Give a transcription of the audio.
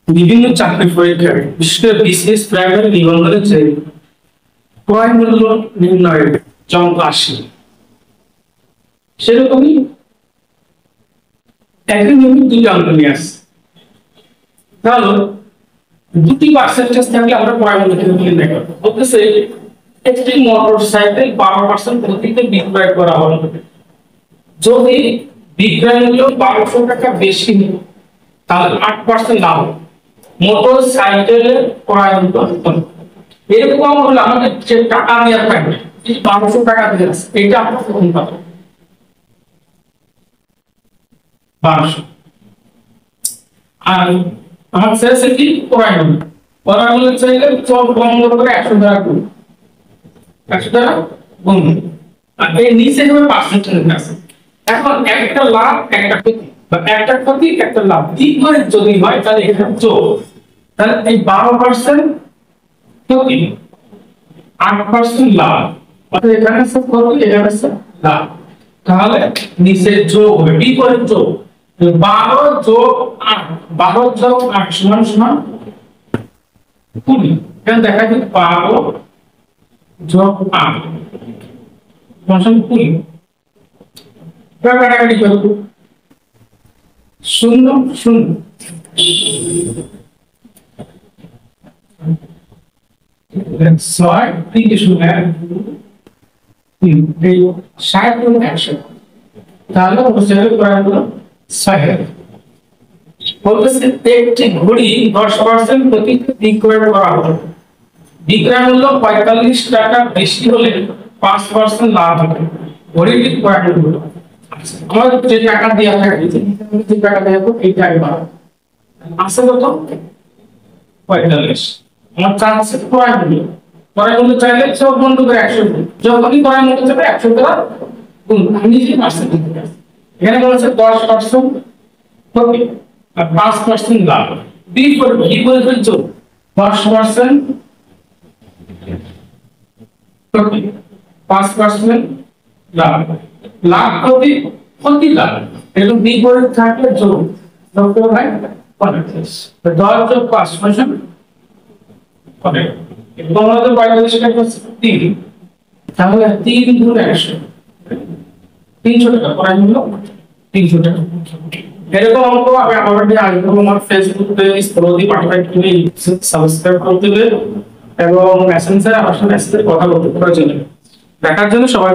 বিভিন্ন চাকরি পরীক্ষায় বিশেষ করে বিসিএস প্রাইমারি নিবন্ধনের যে ক্রয় মূল্য নির্ণয়ের যে অঙ্ক আসে সেরকমই একই নিয়মে দুটি অঙ্ক নিয়ে আসে। তাহলে দুটি পার্সেন্টেজ থাকলে আমরা ক্রয় মূল্য নির্ণয় করবো। বলতেছে একটি মোটর সাইকেল 12% প্রতিতে বিক্রয় করা হলো, যদি বিক্রয় মূল্য 1200 টাকা বেশি হয় তাহলে 8% লাভ। মোটর সাইকেলের ক্রয় মূল্য এরকম হলে আমাদের যে টাকা দেওয়া থাকবে 1200 টাকা দিয়ে আছে, এটা আমরা কখন পাবো? 1200। আর আমার শেষে কি ক্রয় মূল্য চাইলে চল বন্ধ করে 100 টাকা গুণ 100 টাকা গুণ, আর এই নিচে হবে পার্সেন্টেজ আছে। এখন একটা লাভ একটা ক্ষতি বা একটা ক্ষতি একটা লাভ ঠিক করে যদি হয় তাহলে এখানে যোগ, তাহলে এই 12% ক্ষতি 8% লাভ, অর্থাৎ এখানে সব ক্ষতি এখানে সব লাভ। তাহলে নিচে যোগ হবে বিপরীত যোগ, 12 যোগ 8 12 যোগ 8 সমান সমান 20। এখানে দেখা যায় 12 যোগ 8 সমান 20। কাটাকাটি করব 0 0 6 3 0 এই 60 গুণ 100, তাহলে হোস্টেলের ক্রয় মূল্য 6000। বলতেছে একটি ঘড়ি 10% প্রতিতে বিক্রয় করা হলো, বিক্রয় মূল্য 45 টাকা বেশি হলে 5% লাভ হবে। ঘড়িটির ক্রয় মূল্য আমাদের যে টাকা দেওয়া থাকে যে টাকা দেওয়া হবে এই টাকা আছে কত 45। আমার চান্স ক্রয় মূল্য চাইলে সব বন্ধ করে 100 যখনই ক্রয় মূল্য চাইবে 100 টাকা গুণ আমি যে পার্সেন্ট দিতে আছে এখানে বলেছে 10% ওকে আর 5% লাভ বিপরীত যোগ 10% ওকে 5% লাভ লাভ ক্ষতি লাভ এরকম বিপরীত থাকলে যোগ যোগ হয় 45। 10 যোগ 5 সমান 45। তোমাদের 45 টাকা 3, তাহলে 3 গুণ 100 300 টাকা ক্রয় মূল্য 300 টাকা। এরকম অঙ্ক আমি অলরেডি আগে আমার ফেসবুক পেজ প্রদীপ পাঠাই তুমি সাবস্ক্রাইব করতে হবে এবং মেসেঞ্জারে আমার সাথে কথা বলতে প্রয়োজন। দেখার জন্য সবাই